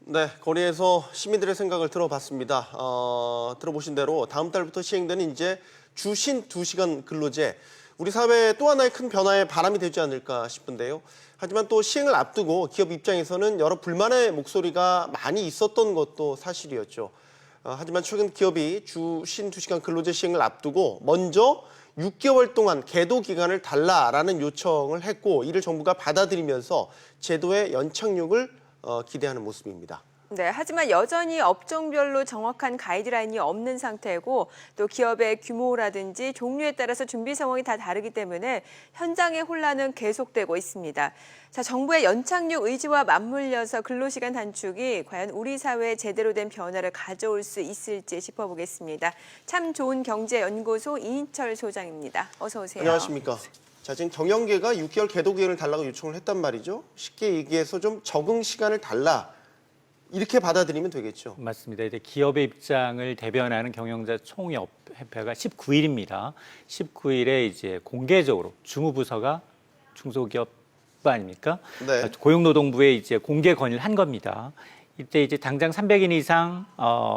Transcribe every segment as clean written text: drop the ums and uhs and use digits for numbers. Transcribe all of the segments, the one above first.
네, 거리에서 시민들의 생각을 들어봤습니다. 들어보신 대로 다음 달부터 시행되는 이제 주신 2시간 근로제, 우리 사회의 또 하나의 큰 변화의 바람이 되지 않을까 싶은데요. 하지만 또 시행을 앞두고 기업 입장에서는 여러 불만의 목소리가 많이 있었던 것도 사실이었죠. 하지만 최근 기업이 주신 2시간 근로제 시행을 앞두고 먼저 6개월 동안 계도 기간을 달라라는 요청을 했고, 이를 정부가 받아들이면서 제도의 연착륙을 기대하는 모습입니다. 네, 하지만 여전히 업종별로 정확한 가이드라인이 없는 상태고 또 기업의 규모라든지 종류에 따라서 준비 상황이 다 다르기 때문에 현장의 혼란은 계속되고 있습니다. 자, 정부의 연착륙 의지와 맞물려서 근로시간 단축이 과연 우리 사회에 제대로 된 변화를 가져올 수 있을지 짚어보겠습니다. 참 좋은 경제연구소 이인철 소장입니다. 어서 오세요. 안녕하십니까. 자, 지금 경영계가 6개월 계도 기간을 달라고 요청을 했단 말이죠. 쉽게 얘기해서 좀 적응 시간을 달라, 이렇게 받아들이면 되겠죠. 맞습니다. 이제 기업의 입장을 대변하는 경영자 총협회가 19일입니다. 19일에 이제 공개적으로 주무부서가 중소기업 아닙니까? 네. 고용노동부에 이제 공개 건의를 한 겁니다. 이때 이제 당장 300인 이상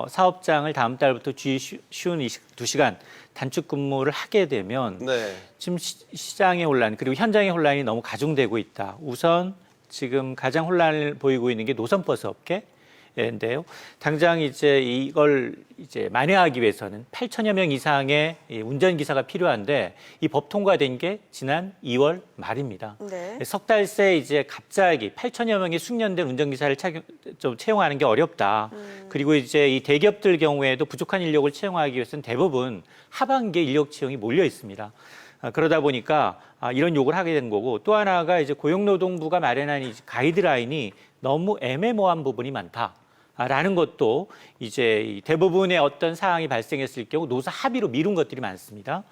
사업장을 다음 달부터 쉬운 2시간 단축 근무를 하게 되면 네. 지금 시장의 혼란 그리고 현장의 혼란이 너무 가중되고 있다. 우선 지금 가장 혼란을 보이고 있는 게 노선버스 업계. 인데요. 당장 이제 이걸 이제 만회하기 위해서는 8천여 명 이상의 운전기사가 필요한데 이 법 통과된 게 지난 2월 말입니다. 네. 석 달 새 이제 갑자기 8천여 명의 숙련된 운전기사를 좀 채용하는 게 어렵다. 그리고 이제 이 대기업들 경우에도 부족한 인력을 채용하기 위해서는 대부분 하반기에 인력 채용이 몰려 있습니다. 그러다 보니까 이런 요구를 하게 된 거고, 또 하나가 이제 고용노동부가 마련한 이 가이드라인이 너무 애매모호한 부분이 많다. 라는 것도 이제 대부분의 어떤 사항이 발생했을 경우 노사 합의로 미룬 것들이 많습니다.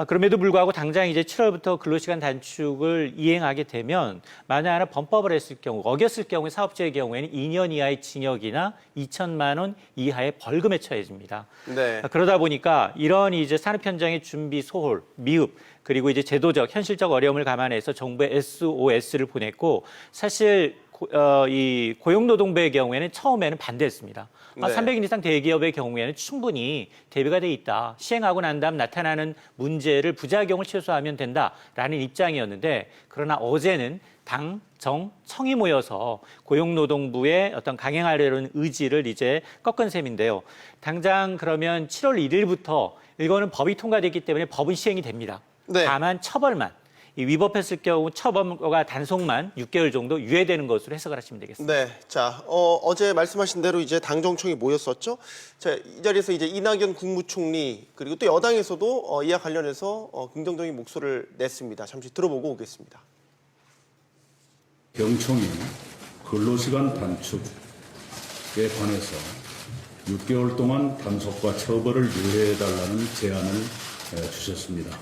그럼에도 불구하고 당장 이제 7월부터 근로시간 단축을 이행하게 되면 만약 하나 범법을 했을 경우, 어겼을 경우에 사업자의 경우에는 2년 이하의 징역이나 2천만 원 이하의 벌금에 처해집니다. 네. 그러다 보니까 이런 이제 산업 현장의 준비 소홀, 미흡, 그리고 이제 제도적, 현실적 어려움을 감안해서 정부에 SOS를 보냈고, 사실 이 고용노동부의 경우에는 처음에는 반대했습니다. 네. 300인 이상 대기업의 경우에는 충분히 대비가 돼 있다. 시행하고 난 다음 나타나는 문제를 부작용을 최소화하면 된다라는 입장이었는데, 그러나 어제는 당, 정, 청이 모여서 고용노동부의 어떤 강행하려는 의지를 이제 꺾은 셈인데요. 당장 그러면 7월 1일부터 이거는 법이 통과됐기 때문에 법은 시행이 됩니다. 네. 다만 처벌만. 이 위법했을 경우 처벌과 단속만 6개월 정도 유예되는 것으로 해석을 하시면 되겠습니다. 네. 자, 어제 말씀하신 대로 이제 당정청이 모였었죠. 자, 이 자리에서 이제 이낙연 국무총리, 그리고 또 여당에서도 이와 관련해서 긍정적인 목소리를 냈습니다. 잠시 들어보고 오겠습니다. 경총이 근로시간 단축에 관해서 6개월 동안 단속과 처벌을 유예해달라는 제안을 주셨습니다.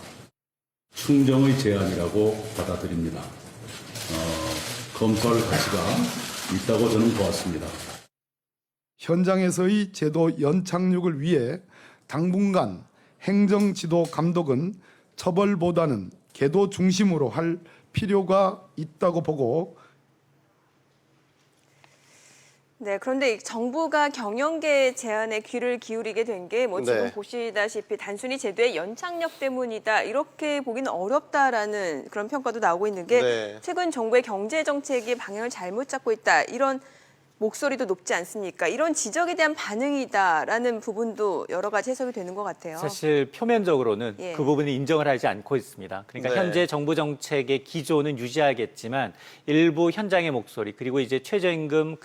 충정의 제안이라고 받아들입니다. 검토할 가치가 있다고 저는 보았습니다. 현장에서의 제도 연착륙을 위해 당분간 행정지도 감독은 처벌보다는 계도 중심으로 할 필요가 있다고 보고, 네, 그런데 정부가 경영계 제안에 귀를 기울이게 된 게 뭐 지금 네. 보시다시피 단순히 제도의 연착륙 때문이다, 이렇게 보기는 어렵다라는 그런 평가도 나오고 있는 게 네. 최근 정부의 경제 정책이 방향을 잘못 잡고 있다, 이런 목소리도 높지 않습니까? 이런 지적에 대한 반응이다라는 부분도 여러 가지 해석이 되는 것 같아요. 사실 표면적으로는 예. 그 부분을 인정을 하지 않고 있습니다. 그러니까 네. 현재 정부 정책의 기조는 유지하겠지만 일부 현장의 목소리, 그리고 이제 최저임금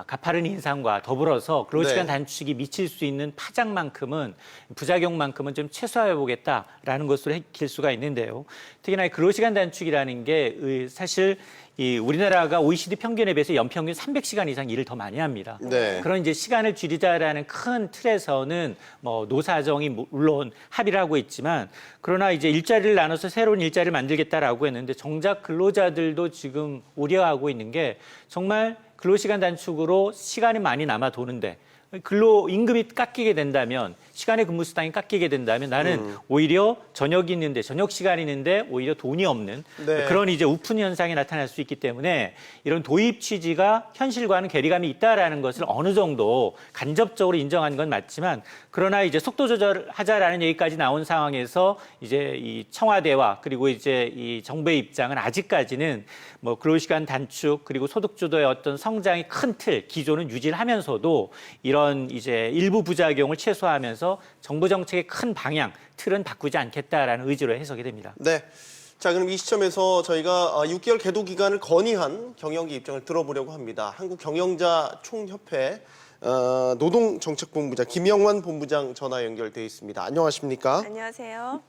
가파른 인상과 더불어서 근로시간 네. 단축이 미칠 수 있는 파장만큼은, 부작용만큼은 좀 최소화해보겠다라는 것으로 익힐 수가 있는데요. 특히나 근로시간 단축이라는 게 사실 이 우리나라가 OECD 평균에 비해서 연평균 300시간 이상 일을 더 많이 합니다. 네. 그런 이제 시간을 줄이자라는 큰 틀에서는 뭐 노사정이 물론 합의를 하고 있지만, 그러나 이제 일자리를 나눠서 새로운 일자리를 만들겠다라고 했는데 정작 근로자들도 지금 우려하고 있는 게, 정말 근로시간 단축으로 시간이 많이 남아 도는데 근로 임금이 깎이게 된다면 시간의 근무 수당이 깎이게 된다면 나는 오히려 저녁이 있는데 저녁 시간이 있는데 오히려 돈이 없는 네. 그런 이제 우픈 현상이 나타날 수 있기 때문에 이런 도입 취지가 현실과는 괴리감이 있다라는 것을 어느 정도 간접적으로 인정한 건 맞지만 그러나 이제 속도 조절하자라는 얘기까지 나온 상황에서 이제 이 청와대와 그리고 이제 이 정부의 입장은 아직까지는 뭐 근로시간 단축 그리고 소득 주도의 어떤 성장의 큰 틀 기조는 유지를 하면서도 이런 이제 일부 부작용을 최소화하면서 정부 정책의 큰 방향 틀은 바꾸지 않겠다라는 의지로 해석이 됩니다. 네. 자, 그럼 이 시점에서 저희가 6개월 계도 기간을 건의한 경영계 입장을 들어보려고 합니다. 한국경영자 총협회 노동정책본부장 김영환 본부장 전화 연결돼 있습니다. 안녕하십니까? 안녕하세요.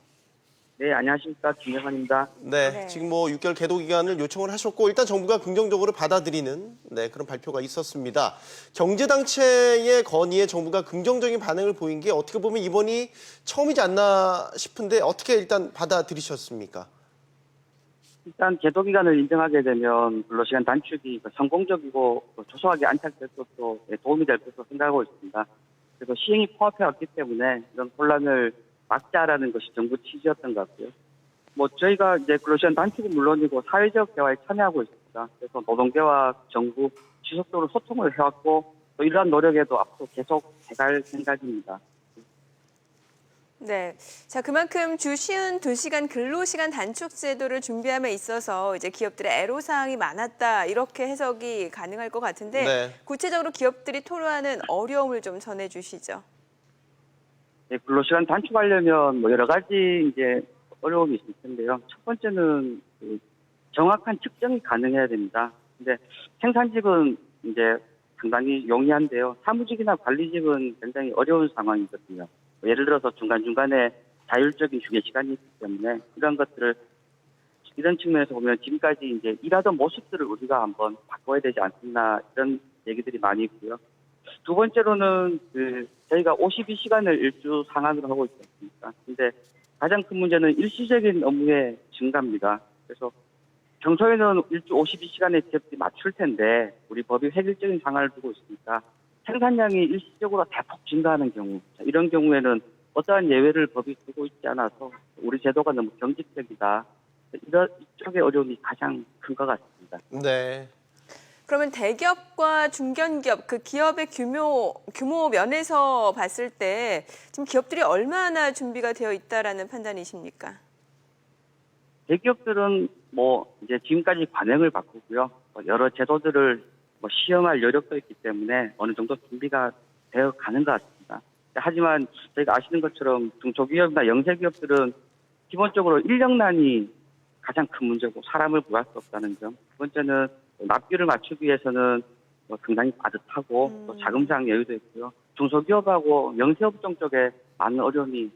네, 안녕하십니까. 김영환입니다. 네, 네. 지금 뭐 6개월 계도 기간을 요청을 하셨고 일단 정부가 긍정적으로 받아들이는 그런 발표가 있었습니다. 경제당체의 건의에 정부가 긍정적인 반응을 보인 게 어떻게 보면 이번이 처음이지 않나 싶은데 어떻게 일단 받아들이셨습니까? 일단 계도 기간을 인정하게 되면 근로시간 단축이 성공적이고 조소하게 안착될 것도 도움이 될 것으로 생각하고 있습니다. 그래서 시행이 코앞에 왔기 때문에 이런 혼란을 막자라는 것이 정부 취지였던 것 같고요. 뭐 저희가 이제 근로시간 단축은 물론이고 사회적 대화에 참여하고 있습니다. 그래서 노동계와 정부 지속적으로 소통을 해왔고 또 이러한 노력에도 앞으로 계속 해갈 생각입니다. 네. 자, 그만큼 주 쉬운 2시간 근로시간 단축 제도를 준비함에 있어서 이제 기업들의 애로사항이 많았다. 이렇게 해석이 가능할 것 같은데 네. 구체적으로 기업들이 토로하는 어려움을 좀 전해 주시죠. 네, 근로시간 단축하려면 뭐 여러 가지 이제 어려움이 있을 텐데요. 첫 번째는 그 정확한 측정이 가능해야 됩니다. 근데 생산직은 이제 상당히 용이한데요. 사무직이나 관리직은 굉장히 어려운 상황이거든요. 예를 들어서 중간중간에 자율적인 휴게 시간이 있기 때문에 이런 것들을 이런 측면에서 보면 지금까지 이제 일하던 모습들을 우리가 한번 바꿔야 되지 않겠나 이런 얘기들이 많이 있고요. 두 번째로는 저희가 52시간을 일주 상한으로 하고 있지 않습니까? 근데 가장 큰 문제는 일시적인 업무의 증가입니다. 그래서 평소에는 일주 52시간에 기업들이 맞출 텐데 우리 법이 획일적인 상한을 두고 있으니까 생산량이 일시적으로 대폭 증가하는 경우 이런 경우에는 어떠한 예외를 법이 두고 있지 않아서 우리 제도가 너무 경직적이다. 이쪽의 어려움이 가장 큰 것 같습니다. 네. 그러면 대기업과 중견기업, 그 기업의 규모 면에서 봤을 때 지금 기업들이 얼마나 준비가 되어 있다라는 판단이십니까? 대기업들은 뭐 이제 지금까지 관행을 바꾸고요. 여러 제도들을 시험할 여력도 있기 때문에 어느 정도 준비가 되어 가는 것 같습니다. 하지만 저희가 아시는 것처럼 중소기업이나 영세기업들은 기본적으로 인력난이 가장 큰 문제고 사람을 구할 수 없다는 점. 두 번째는 납기를 맞추기 위해서는 상당히 빠듯하고 또 자금상 여유도 있고요. 중소기업하고 영세업종 쪽에 많은 어려움이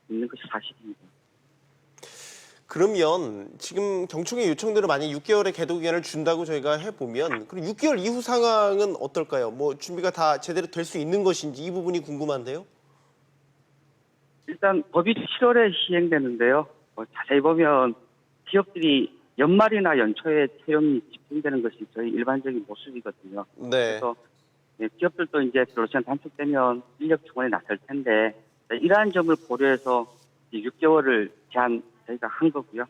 있는 것이 사실입니다. 그러면 지금 경총의 요청대로 만약 6개월의 계도 기간을 준다고 저희가 해보면 그럼 6개월 이후 상황은 어떨까요? 뭐 준비가 다 제대로 될 수 있는 것인지 이 부분이 궁금한데요. 일단 법이 7월에 시행되는데요. 자세히 보면 기업들이 연말이나 연초에 채용이 집중되는 것이 저희 일반적인 모습이거든요. 네. 그래서 기업들도 이제 근로시간 단축되면 인력 충원에 나설 텐데 이러한 점을 고려해서 6개월을 저희가 한 거고요.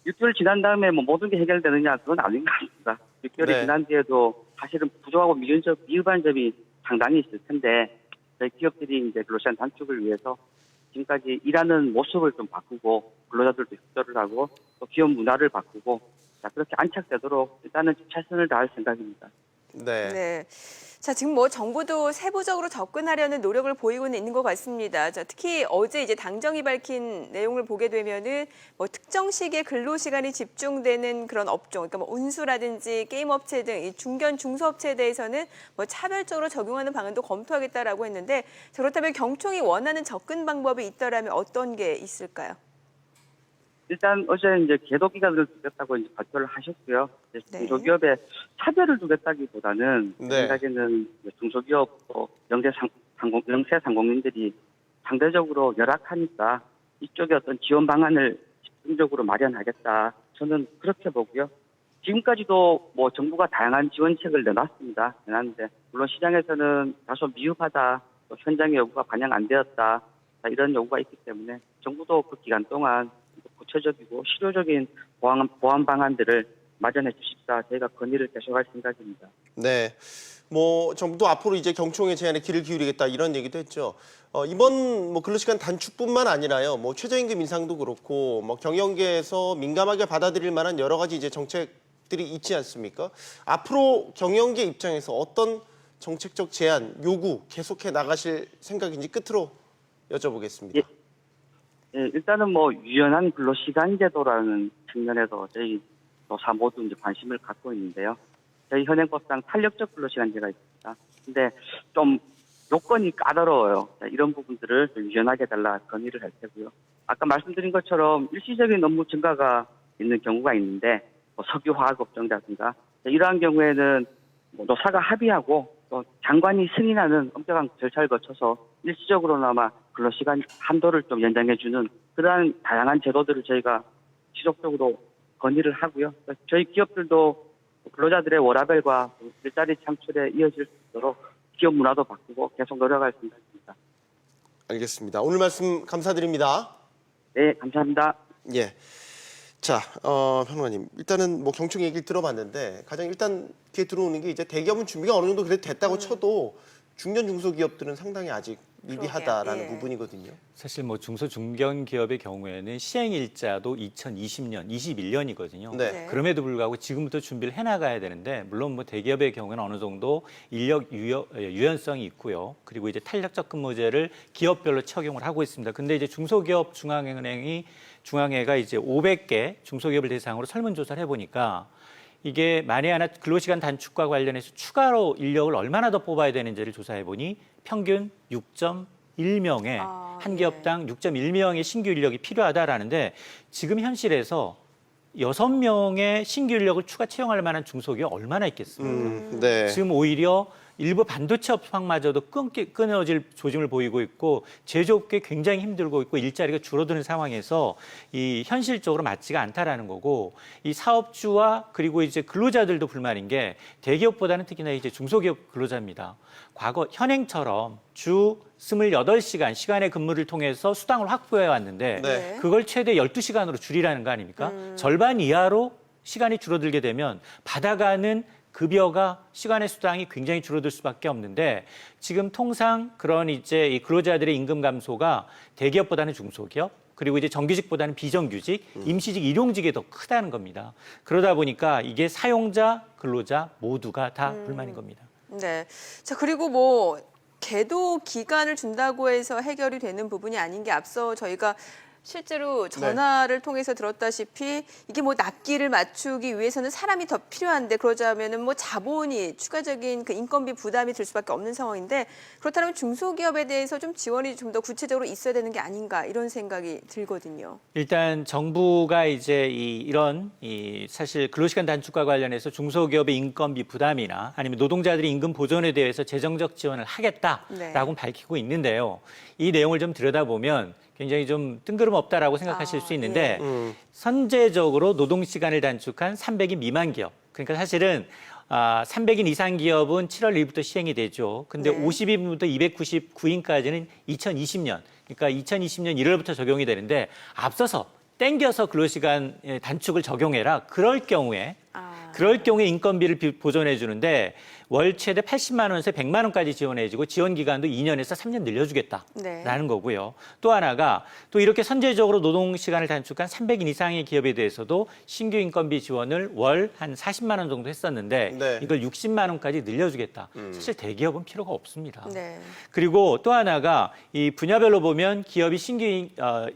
6개월 지난 다음에 뭐 모든 게 해결되느냐 그건 아닌 것 같습니다. 6개월이 네. 지난 뒤에도 사실은 부족하고 미흡한 점이 상당히 있을 텐데 저희 기업들이 이제 근로시간 단축을 위해서 지금까지 일하는 모습을 좀 바꾸고 근로자들도 협조를 하고 또 기업 문화를 바꾸고 그렇게 안착되도록 일단은 최선을 다할 생각입니다. 네. 네. 자, 지금 뭐 정부도 세부적으로 접근하려는 노력을 보이고는 있는 것 같습니다. 자, 특히 어제 이제 당정이 밝힌 내용을 보게 되면은 뭐 특정 시기에 근로 시간이 집중되는 그런 업종, 그러니까 뭐 운수라든지 게임 업체 등 이 중견 중소업체에 대해서는 뭐 차별적으로 적용하는 방안도 검토하겠다라고 했는데 자, 그렇다면 경총이 원하는 접근 방법이 있다라면 어떤 게 있을까요? 일단 어제 이제 계도 기간을 두겠다고 이제 발표를 하셨고요. 네. 중소기업에 차별을 두겠다기보다는 네. 제 생각에는 중소기업 영세 상공인들이 상대적으로 열악하니까 이쪽에 어떤 지원 방안을 집중적으로 마련하겠다. 저는 그렇게 보고요. 지금까지도 뭐 정부가 다양한 지원책을 내놨습니다. 내놨는데 물론 시장에서는 다소 미흡하다, 또 현장의 요구가 반영 안 되었다. 자, 이런 요구가 있기 때문에 정부도 그 기간 동안 구체적이고 실효적인 보완 방안들을 마련해 주십사 저희가 건의를 계속할 생각입니다. 네. 뭐 정부도 앞으로 이제 경총의 제안에 귀를 기울이겠다 이런 얘기도 했죠. 이번 뭐 근로시간 단축뿐만 아니라요. 뭐 최저임금 인상도 그렇고 뭐 경영계에서 민감하게 받아들일 만한 여러 가지 이제 정책들이 있지 않습니까? 앞으로 경영계 입장에서 어떤 정책적 제안, 요구 계속해 나가실 생각인지 끝으로 여쭤보겠습니다. 예, 일단은 뭐 유연한 근로시간 제도라는 측면에서 저희 노사 모두 이제 관심을 갖고 있는데요. 저희 현행법상 탄력적 근로시간제가 있습니다. 근데 좀 요건이 까다로워요. 자, 이런 부분들을 좀 유연하게 해달라 건의를 할 테고요. 아까 말씀드린 것처럼 일시적인 업무 증가가 있는 경우가 있는데 뭐 석유 화학 업종이라든가 이러한 경우에는 뭐 노사가 합의하고 또 장관이 승인하는 엄격한 절차를 거쳐서 일시적으로나마 근로시간 한도를 좀 연장해주는 그러한 다양한 제도들을 저희가 지속적으로 건의를 하고요. 저희 기업들도 근로자들의 워라밸과 일자리 창출에 이어질 수 있도록 기업 문화도 바꾸고 계속 노력할 생각입니다. 알겠습니다. 오늘 말씀 감사드립니다. 네, 감사합니다. 예. 자, 평론가님. 일단은 뭐 경총 얘기를 들어봤는데 가장 일단 귀에 들어오는 게 이제 대기업은 준비가 어느 정도 그래도 됐다고 쳐도 중견 중소기업들은 상당히 아직 미비하다라는 예. 부분이거든요. 사실 뭐 중소 중견 기업의 경우에는 시행 일자도 2020년, 21년이거든요. 네. 네. 그럼에도 불구하고 지금부터 준비를 해나가야 되는데 물론 뭐 대기업의 경우는 어느 정도 인력 유연성이 있고요. 그리고 이제 탄력적 근무제를 기업별로 적용을 하고 있습니다. 근데 이제 중소기업 중앙회가 이제 500개 중소기업을 대상으로 설문조사를 해보니까 이게 만에 하나 근로시간 단축과 관련해서 추가로 인력을 얼마나 더 뽑아야 되는지를 조사해보니 평균 6.1명에 한 기업당 6.1명의 신규 인력이 필요하다라는데 지금 현실에서 6명의 신규 인력을 추가 채용할 만한 중소기업 얼마나 있겠습니까? 네. 지금 오히려 일부 반도체 업황마저도 끊어질 조짐을 보이고 있고 제조업계 굉장히 힘들고 있고 일자리가 줄어드는 상황에서 이 현실적으로 맞지가 않다라는 거고 이 사업주와 그리고 이제 근로자들도 불만인 게 대기업보다는 특히나 이제 중소기업 근로자입니다. 과거 현행처럼 주 28시간 시간의 근무를 통해서 수당을 확보해 왔는데 네. 그걸 최대 12시간으로 줄이라는 거 아닙니까? 절반 이하로 시간이 줄어들게 되면 받아가는 급여가 시간의 수당이 굉장히 줄어들 수밖에 없는데 지금 통상 그런 이제 이 근로자들의 임금 감소가 대기업보다는 중소기업 그리고 이제 정규직보다는 비정규직, 임시직, 일용직이 더 크다는 겁니다. 그러다 보니까 이게 사용자, 근로자 모두가 다 불만인 겁니다. 네. 자, 그리고 뭐 계도 기간을 준다고 해서 해결이 되는 부분이 아닌 게 앞서 저희가 실제로 전화를 통해서 들었다시피 이게 뭐 납기를 맞추기 위해서는 사람이 더 필요한데 그러자면은 뭐 자본이 추가적인 그 인건비 부담이 들 수밖에 없는 상황인데 그렇다면 중소기업에 대해서 좀 지원이 좀 더 구체적으로 있어야 되는 게 아닌가 이런 생각이 들거든요. 일단 정부가 이제 이런 사실 근로시간 단축과 관련해서 중소기업의 인건비 부담이나 아니면 노동자들의 임금 보존에 대해서 재정적 지원을 하겠다라고 밝히고 있는데요. 이 내용을 좀 들여다보면 굉장히 좀 뜬구름 없다라고 생각하실 수 있는데 선제적으로 노동시간을 단축한 300인 미만 기업. 그러니까 사실은 300인 이상 기업은 7월 1일부터 시행이 되죠. 근데 50인부터 299인까지는 2020년, 그러니까 2020년 1월부터 적용이 되는데 앞서서 땡겨서 근로시간 단축을 적용해라. 그럴 경우에 인건비를 보존해 주는데 월 최대 80만 원에서 100만 원까지 지원해주고 지원 기간도 2년에서 3년 늘려주겠다라는 거고요. 또 하나가 또 이렇게 선제적으로 노동 시간을 단축한 300인 이상의 기업에 대해서도 신규 인건비 지원을 월 한 40만 원 정도 했었는데 이걸 60만 원까지 늘려주겠다. 사실 대기업은 필요가 없습니다. 그리고 또 하나가 이 분야별로 보면 기업이 신규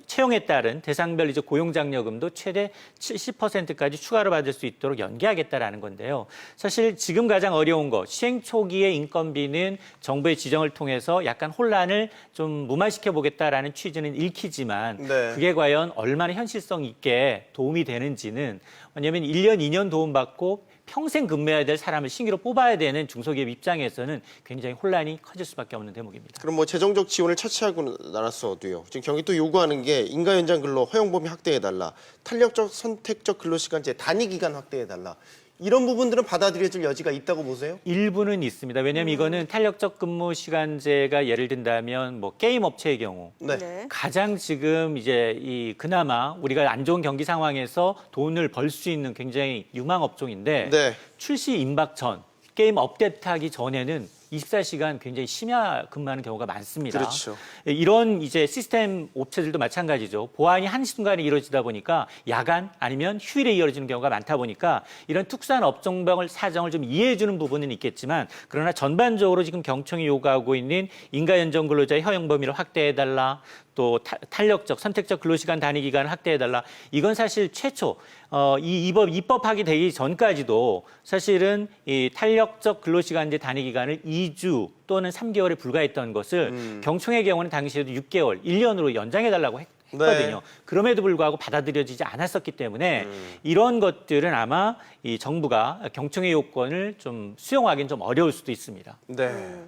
채용에 따른 대상별 이제 고용장려금도 최대 70%까지 추가로 받을 수 있도록 연계하겠다라는 건데요. 사실 지금 가장 어려운 거 시행 초기의 인건비는 정부의 지정을 통해서 약간 혼란을 좀 무마시켜 보겠다라는 취지는 읽히지만 그게 과연 얼마나 현실성 있게 도움이 되는지는 왜냐하면 1년, 2년 도움받고 평생 근무해야 될 사람을 신규로 뽑아야 되는 중소기업 입장에서는 굉장히 혼란이 커질 수밖에 없는 대목입니다. 그럼 뭐 재정적 지원을 차치하고 나눴어도요. 지금 경기 또 요구하는 게 인가 연장 근로 허용 범위 확대해달라, 탄력적 선택적 근로시간제 단위 기간 확대해달라. 이런 부분들은 받아들여질 여지가 있다고 보세요? 일부는 있습니다. 왜냐하면 이거는 탄력적 근무 시간제가 예를 든다면 뭐 게임 업체의 경우 네. 가장 지금 이제 그나마 우리가 안 좋은 경기 상황에서 돈을 벌 수 있는 굉장히 유망 업종인데 네. 출시 임박 전 게임 업데이트하기 전에는 24시간 굉장히 심야 근무하는 경우가 많습니다. 그렇죠. 이런 이제 시스템 업체들도 마찬가지죠. 보안이 한순간에 이루어지다 보니까 야간 아니면 휴일에 이어지는 경우가 많다 보니까 이런 특수한 업종별 사정을 좀 이해해 주는 부분은 있겠지만 그러나 전반적으로 지금 경청이 요구하고 있는 인가연정 근로자의 허용 범위를 확대해달라. 또 탄력적, 선택적 근로시간 단위 기간을 확대해달라. 이건 사실 최초 입법하게 되기 전까지도 사실은 이 탄력적 근로시간제 단위 기간을 2주 또는 3개월에 불과했던 것을 경총의 경우는 당시에도 6개월, 1년으로 연장해달라고 했거든요. 네. 그럼에도 불구하고 받아들여지지 않았었기 때문에 이런 것들은 아마 이 정부가 경총의 요건을 좀 수용하기는 좀 어려울 수도 있습니다. 네.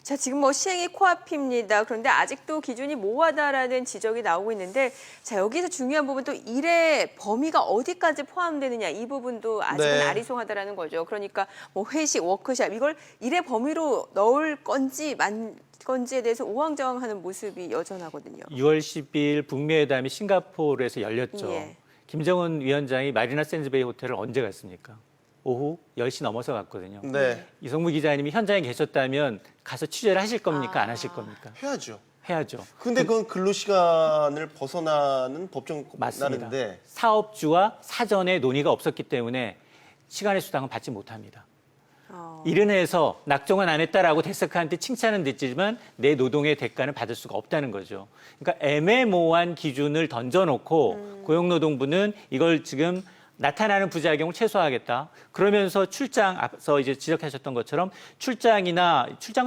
자, 지금 뭐 시행이 코앞입니다. 그런데 아직도 기준이 모호하다라는 지적이 나오고 있는데, 자, 여기서 중요한 부분 또 일의 범위가 어디까지 포함되느냐 이 부분도 아직은 네. 아리송하다라는 거죠. 그러니까 뭐 회식, 워크숍 이걸 일의 범위로 넣을 건지 건지에 대해서 우왕좌왕하는 모습이 여전하거든요. 6월 10일 북미회담이 싱가포르에서 열렸죠. 예. 김정은 위원장이 마리나 샌즈베이 호텔을 언제 갔습니까? 오후 10시 넘어서 갔거든요. 네. 이성무 기자님이 현장에 계셨다면 가서 취재를 하실 겁니까? 안 하실 겁니까? 해야죠. 해야죠. 근데 그건 근로시간을 벗어나는 법정 맞습니다. 나는데 사업주와 사전에 논의가 없었기 때문에 시간의 수당은 받지 못합니다. 어. 이른 해서 낙종은 안 했다라고 대석한테 칭찬은 듣지만 내 노동의 대가는 받을 수가 없다는 거죠. 그러니까 애매모호한 기준을 던져놓고 고용노동부는 이걸 지금 나타나는 부작용을 최소화하겠다. 그러면서 출장 앞서 이제 지적하셨던 것처럼 출장은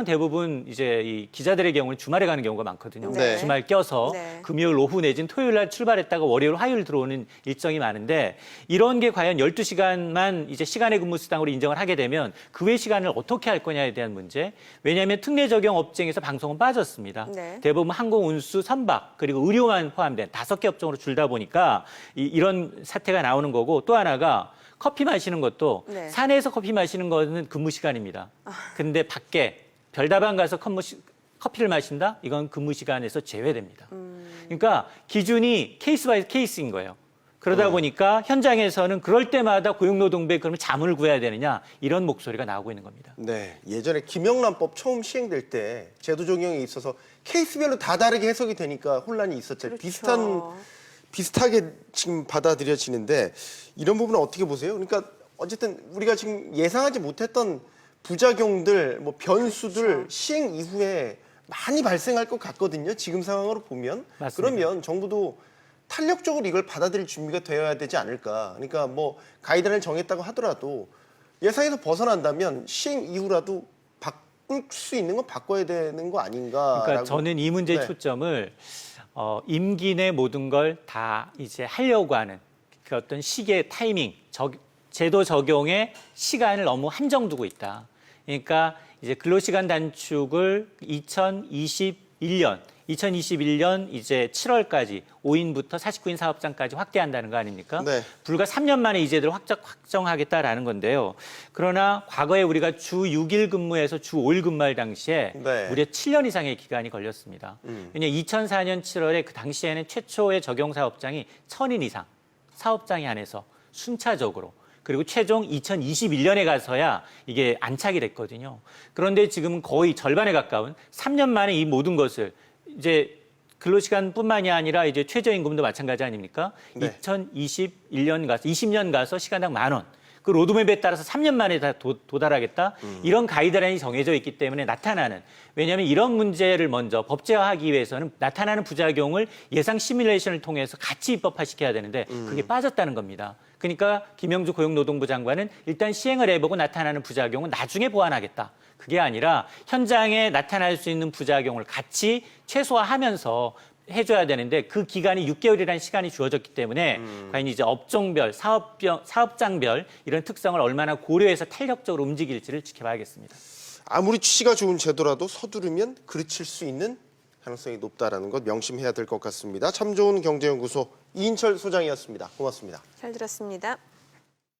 대부분 이제 이 기자들의 경우는 주말에 가는 경우가 많거든요. 네. 주말 껴서 네. 금요일 오후 내진 토요일 날 출발했다가 월요일 화요일 들어오는 일정이 많은데 이런 게 과연 12시간만 이제 시간의 근무 수당으로 인정을 하게 되면 그 외 시간을 어떻게 할 거냐에 대한 문제. 왜냐하면 특례 적용 업종에서 방송은 빠졌습니다. 네. 대부분 항공 운수, 선박 그리고 의료만 포함된 5개 업종으로 줄다 보니까 이런 사태가 나오는 거고 또 하나가 커피 마시는 것도 네. 산에서 커피 마시는 거는 근무 시간입니다. 근데 밖에 별다방 가서 커피를 마신다? 이건 근무 시간에서 제외됩니다. 그러니까 기준이 케이스 바이 케이스인 거예요. 그러다 보니까 현장에서는 그럴 때마다 고용노동부에 그러면 자문을 구해야 되느냐 이런 목소리가 나오고 있는 겁니다. 네, 예전에 김영란법 처음 시행될 때 제도 적용에 있어서 케이스별로 다 다르게 해석이 되니까 혼란이 있었죠. 그렇죠. 비슷하게 지금 받아들여지는데 이런 부분은 어떻게 보세요? 그러니까 어쨌든 우리가 지금 예상하지 못했던 부작용들, 뭐 변수들 그렇죠. 시행 이후에 많이 발생할 것 같거든요. 지금 상황으로 보면. 맞습니다. 그러면 정부도 탄력적으로 이걸 받아들일 준비가 되어야 되지 않을까. 그러니까 뭐 가이드라인을 정했다고 하더라도 예상에서 벗어난다면 시행 이후라도 바꿀 수 있는 건 바꿔야 되는 거 아닌가. 그러니까 저는 이 문제의 네. 초점을 임기 내 모든 걸 다 이제 하려고 하는 그 어떤 시기의 타이밍, 제도 적용에 시간을 너무 한정 두고 있다. 그러니까 이제 근로시간 단축을 2021년 이제 7월까지 5인부터 49인 사업장까지 확대한다는 거 아닙니까? 네. 불과 3년 만에 이제들 확정하겠다라는 건데요. 그러나 과거에 우리가 주 6일 근무에서 주 5일 근무할 당시에 네. 무려 7년 이상의 기간이 걸렸습니다. 왜냐하면 2004년 7월에 그 당시에는 최초의 적용 사업장이 1000인 이상 사업장에 한해서 순차적으로 그리고 최종 2021년에 가서야 이게 안착이 됐거든요. 그런데 지금 거의 절반에 가까운 3년 만에 이 모든 것을 이제 근로시간뿐만이 아니라 이제 최저임금도 마찬가지 아닙니까? 네. 2021년 가서 20년 가서 시간당 10,000원. 그 로드맵에 따라서 3년 만에 다 도달하겠다. 이런 가이드라인이 정해져 있기 때문에 나타나는 왜냐하면 이런 문제를 먼저 법제화하기 위해서는 나타나는 부작용을 예상 시뮬레이션을 통해서 같이 입법화시켜야 되는데 그게 빠졌다는 겁니다. 그러니까 김영주 고용노동부 장관은 일단 시행을 해보고 나타나는 부작용은 나중에 보완하겠다. 그게 아니라 현장에 나타날 수 있는 부작용을 같이 최소화하면서 해줘야 되는데 그 기간이 6개월이라는 시간이 주어졌기 때문에 과연 이제 업종별, 사업장별 이런 특성을 얼마나 고려해서 탄력적으로 움직일지를 지켜봐야겠습니다. 아무리 취지가 좋은 제도라도 서두르면 그르칠 수 있는 가능성이 높다라는 것 명심해야 될 것 같습니다. 참 좋은 경제연구소 이인철 소장이었습니다. 고맙습니다. 잘 들었습니다.